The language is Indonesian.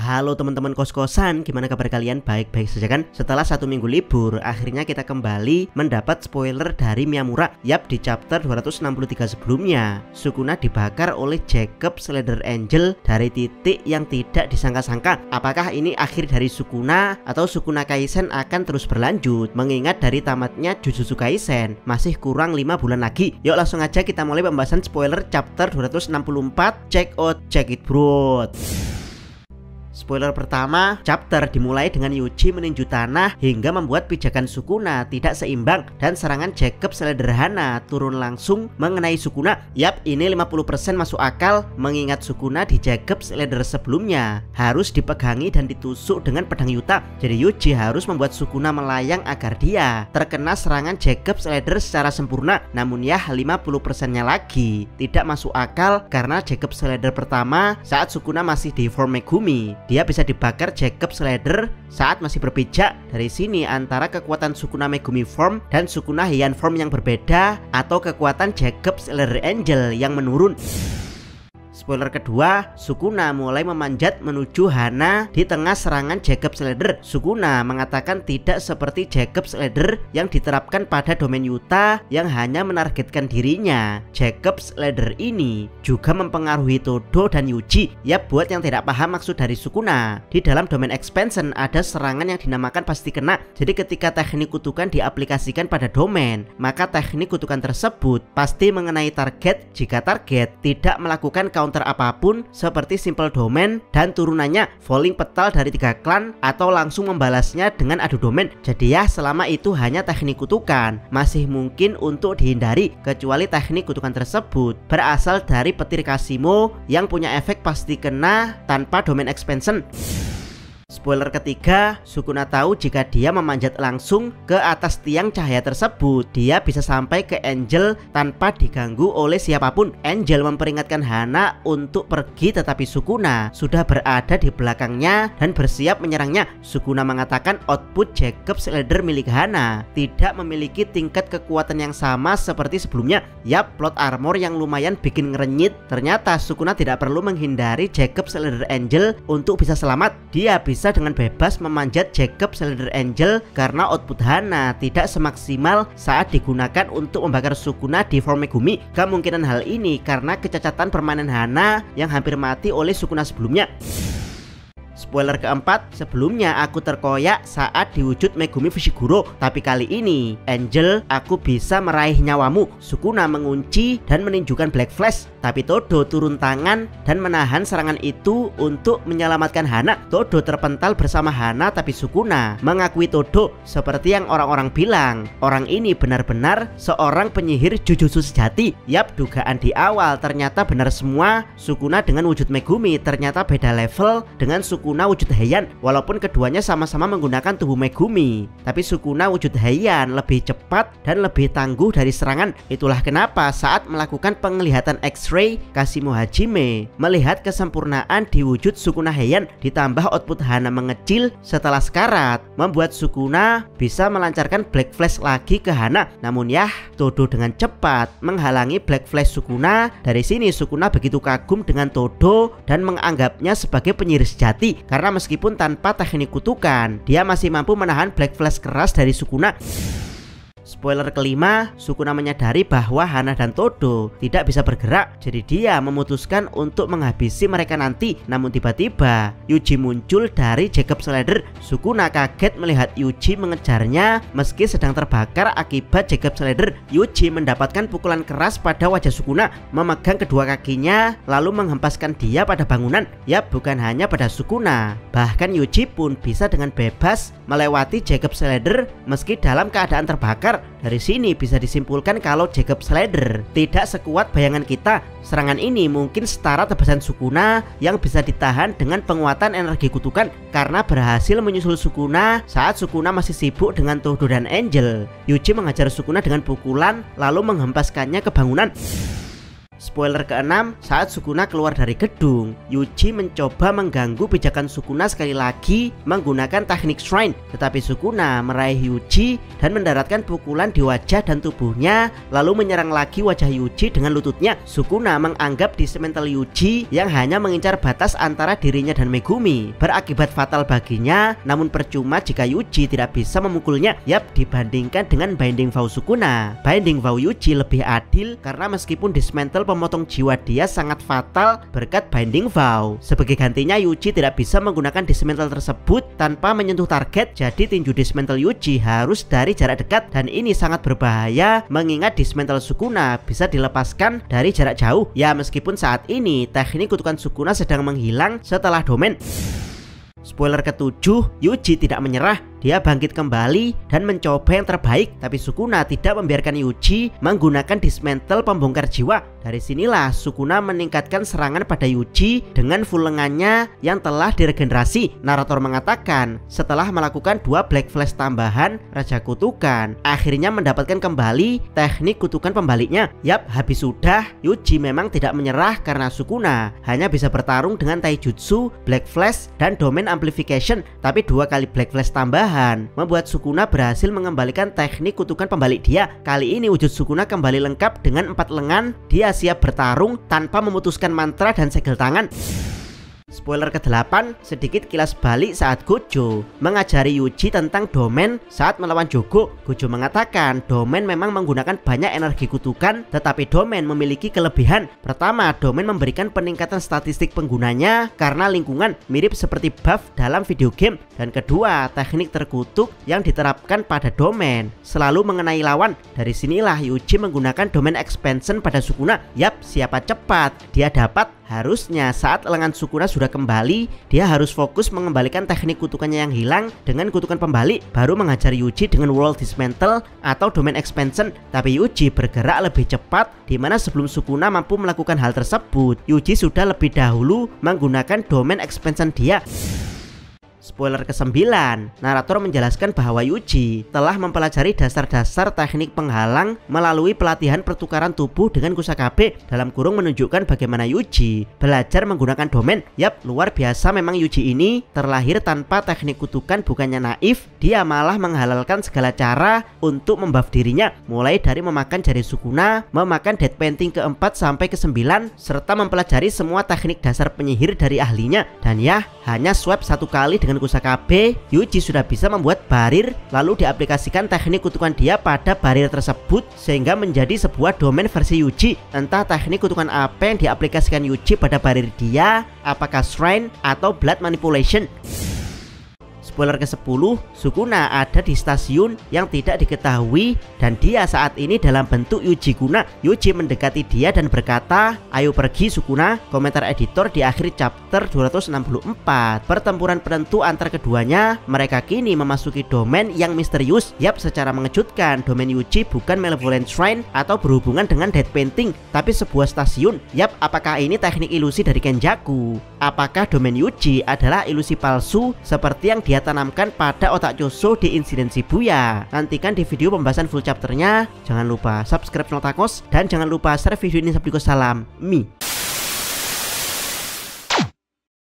Halo teman-teman kos-kosan, gimana kabar kalian? Baik-baik saja kan? Setelah 1 minggu libur, akhirnya kita kembali mendapat spoiler dari Miyamura. Yap, di chapter 263 sebelumnya, Sukuna dibakar oleh Jacob Slater Angel dari titik yang tidak disangka-sangka. Apakah ini akhir dari Sukuna atau Sukuna Kaisen akan terus berlanjut? Mengingat dari tamatnya Jujutsu Kaisen masih kurang 5 bulan lagi. Yuk langsung aja kita mulai pembahasan spoiler chapter 264. Check it bro. Spoiler pertama, chapter dimulai dengan Yuji meninju tanah hingga membuat pijakan Sukuna tidak seimbang dan serangan Jacob sederhana turun langsung mengenai Sukuna. Yap, ini 50% masuk akal mengingat Sukuna di Jacob Slater sebelumnya harus dipegangi dan ditusuk dengan pedang Yuta. Jadi Yuji harus membuat Sukuna melayang agar dia terkena serangan Jacob Slater secara sempurna. Namun ya 50%-nya lagi tidak masuk akal karena Jacob Slater pertama saat Sukuna masih di form Megumi, dia bisa dibakar Jacob Slater saat masih berpijak. Dari sini antara kekuatan Sukuna Megumi Form dan Sukuna Heian Form yang berbeda atau kekuatan Jacob Slater Angel yang menurun. Spoiler kedua, Sukuna mulai memanjat menuju Hana di tengah serangan Jacob Slater. Sukuna mengatakan tidak seperti Jacob Slater yang diterapkan pada domain Yuta yang hanya menargetkan dirinya. Jacob Slater ini juga mempengaruhi Todo dan Yuji. Ya, buat yang tidak paham maksud dari Sukuna, di dalam domain expansion ada serangan yang dinamakan pasti kena. Jadi ketika teknik kutukan diaplikasikan pada domain, maka teknik kutukan tersebut pasti mengenai target jika target tidak melakukan counter apapun seperti simple domain dan turunannya falling petal dari 3 klan atau langsung membalasnya dengan adu domain. Jadi ya selama itu hanya teknik kutukan masih mungkin untuk dihindari, kecuali teknik kutukan tersebut berasal dari petir Kasimo yang punya efek pasti kena tanpa domain expansion. Spoiler ketiga, Sukuna tahu jika dia memanjat langsung ke atas tiang cahaya tersebut, dia bisa sampai ke Angel tanpa diganggu oleh siapapun. Angel memperingatkan Hana untuk pergi, tetapi Sukuna sudah berada di belakangnya dan bersiap menyerangnya. Sukuna mengatakan output Jacob Slater milik Hana tidak memiliki tingkat kekuatan yang sama seperti sebelumnya. Yap, plot armor yang lumayan bikin ngerenyit. Ternyata Sukuna tidak perlu menghindari Jacob Slater Angel untuk bisa selamat. Dia bisa dengan bebas memanjat Jacob Slater Angel karena output Hana tidak semaksimal saat digunakan untuk membakar Sukuna di form Megumi. Kemungkinan hal ini karena kecacatan permainan Hana yang hampir mati oleh Sukuna sebelumnya. Spoiler keempat, sebelumnya aku terkoyak saat diwujud Megumi Fushiguro, tapi kali ini Angel, aku bisa meraih nyawamu. Sukuna mengunci dan menunjukkan Black Flash, tapi Todo turun tangan dan menahan serangan itu untuk menyelamatkan Hana. Todo terpental bersama Hana, tapi Sukuna mengakui Todo seperti yang orang-orang bilang. Orang ini benar-benar seorang penyihir Jujutsu sejati. Yap, dugaan di awal ternyata benar semua. Sukuna dengan wujud Megumi ternyata beda level dengan Sukuna wujud Heian. Walaupun keduanya sama-sama menggunakan tubuh Megumi, tapi Sukuna wujud Heian lebih cepat dan lebih tangguh dari serangan. Itulah kenapa saat melakukan penglihatan X-ray, Kasimo Hajime melihat kesempurnaan di wujud Sukuna Heian ditambah output Hana mengecil setelah sekarat membuat Sukuna bisa melancarkan Black Flash lagi ke Hana. Namun ya, Todo dengan cepat menghalangi Black Flash Sukuna. Dari sini Sukuna begitu kagum dengan Todo dan menganggapnya sebagai penyihir sejati. Karena meskipun tanpa teknik kutukan, dia masih mampu menahan Black Flash keras dari Sukuna. Spoiler kelima, Sukuna menyadari bahwa Hana dan Todo tidak bisa bergerak, jadi dia memutuskan untuk menghabisi mereka nanti. Namun tiba-tiba Yuji muncul dari Jacob Slater. Sukuna kaget melihat Yuji mengejarnya meski sedang terbakar akibat Jacob Slater. Yuji mendapatkan pukulan keras pada wajah Sukuna, memegang kedua kakinya lalu menghempaskan dia pada bangunan. Yap, bukan hanya pada Sukuna, bahkan Yuji pun bisa dengan bebas melewati Jacob Slater meski dalam keadaan terbakar. Dari sini bisa disimpulkan kalau Jacob Slater tidak sekuat bayangan kita. Serangan ini mungkin setara tebasan Sukuna yang bisa ditahan dengan penguatan energi kutukan karena berhasil menyusul Sukuna saat Sukuna masih sibuk dengan Todo dan Angel. Yuji mengajar Sukuna dengan pukulan lalu menghempaskannya ke bangunan. Spoiler ke-6, saat Sukuna keluar dari gedung, Yuji mencoba mengganggu pijakan Sukuna sekali lagi menggunakan teknik shrine. Tetapi Sukuna meraih Yuji dan mendaratkan pukulan di wajah dan tubuhnya, lalu menyerang lagi wajah Yuji dengan lututnya. Sukuna menganggap dismantle Yuji yang hanya mengincar batas antara dirinya dan Megumi berakibat fatal baginya, namun percuma jika Yuji tidak bisa memukulnya. Yap, dibandingkan dengan Binding Vow Sukuna, Binding Vow Yuji lebih adil karena meskipun dismantle pemotong jiwa dia sangat fatal berkat Binding Vow. Sebagai gantinya Yuji tidak bisa menggunakan dismantle tersebut tanpa menyentuh target, jadi tinju dismantle Yuji harus dari jarak dekat, dan ini sangat berbahaya mengingat dismantle Sukuna bisa dilepaskan dari jarak jauh. Ya, meskipun saat ini teknik kutukan Sukuna sedang menghilang setelah domain. Spoiler ke-7, Yuji tidak menyerah. Dia bangkit kembali dan mencoba yang terbaik, tapi Sukuna tidak membiarkan Yuji menggunakan dismantle pembongkar jiwa. Dari sinilah Sukuna meningkatkan serangan pada Yuji dengan full lengannya yang telah diregenerasi. Narator mengatakan setelah melakukan 2 Black Flash tambahan, Raja Kutukan akhirnya mendapatkan kembali teknik kutukan pembaliknya. Yap, habis sudah. Yuji memang tidak menyerah karena Sukuna hanya bisa bertarung dengan Taijutsu, Black Flash, dan Domain Amplification. Tapi 2 kali Black Flash tambahan membuat Sukuna berhasil mengembalikan teknik kutukan pembalik dia. Kali ini wujud Sukuna kembali lengkap dengan 4 lengan. Dia siap bertarung tanpa memutuskan mantra dan segel tangan. Spoiler ke-8, sedikit kilas balik saat Gojo mengajari Yuji tentang domain saat melawan Jogo. Gojo mengatakan domain memang menggunakan banyak energi kutukan, tetapi domain memiliki kelebihan. Pertama, domain memberikan peningkatan statistik penggunanya karena lingkungan, mirip seperti buff dalam video game. Dan kedua, teknik terkutuk yang diterapkan pada domain selalu mengenai lawan. Dari sinilah Yuji menggunakan domain expansion pada Sukuna. Yap, siapa cepat dia dapat. Harusnya saat lengan Sukuna sudah kembali, dia harus fokus mengembalikan teknik kutukannya yang hilang dengan kutukan pembalik, baru mengajari Yuji dengan World Dismantle atau Domain Expansion. Tapi Yuji bergerak lebih cepat, dimana sebelum Sukuna mampu melakukan hal tersebut, Yuji sudah lebih dahulu menggunakan Domain Expansion dia. Spoiler ke-9, narator menjelaskan bahwa Yuji telah mempelajari dasar-dasar teknik penghalang melalui pelatihan pertukaran tubuh dengan Kusakabe, dalam kurung menunjukkan bagaimana Yuji belajar menggunakan domain. Yap, luar biasa memang Yuji ini terlahir tanpa teknik kutukan. Bukannya naif, dia malah menghalalkan segala cara untuk membuff dirinya, mulai dari memakan jari Sukuna, memakan dead painting ke-4 sampai ke-9, serta mempelajari semua teknik dasar penyihir dari ahlinya. Dan ya, hanya swipe 1 kali dengan Kusakabe, Yuji sudah bisa membuat barir, lalu diaplikasikan teknik kutukan dia pada barir tersebut sehingga menjadi sebuah domain versi Yuji. Entah teknik kutukan apa yang diaplikasikan Yuji pada barir dia, apakah shrine atau blood manipulation. Spoiler ke-10, Sukuna ada di stasiun yang tidak diketahui dan dia saat ini dalam bentuk Yuji Kuna. Yuji mendekati dia dan berkata, "Ayo pergi Sukuna." Komentar editor di akhir chapter 264. Pertempuran penentu antar keduanya, mereka kini memasuki domain yang misterius. Yap, secara mengejutkan, domain Yuji bukan Malevolent Shrine atau berhubungan dengan Dead Painting, tapi sebuah stasiun. Yap, apakah ini teknik ilusi dari Kenjaku? Apakah domain Yuji adalah ilusi palsu seperti yang dia tanamkan pada otak Choso di insiden Shibuya? Nantikan di video pembahasan full chapternya. Jangan lupa subscribe channel Takos dan jangan lupa share video ini. Salam Mi.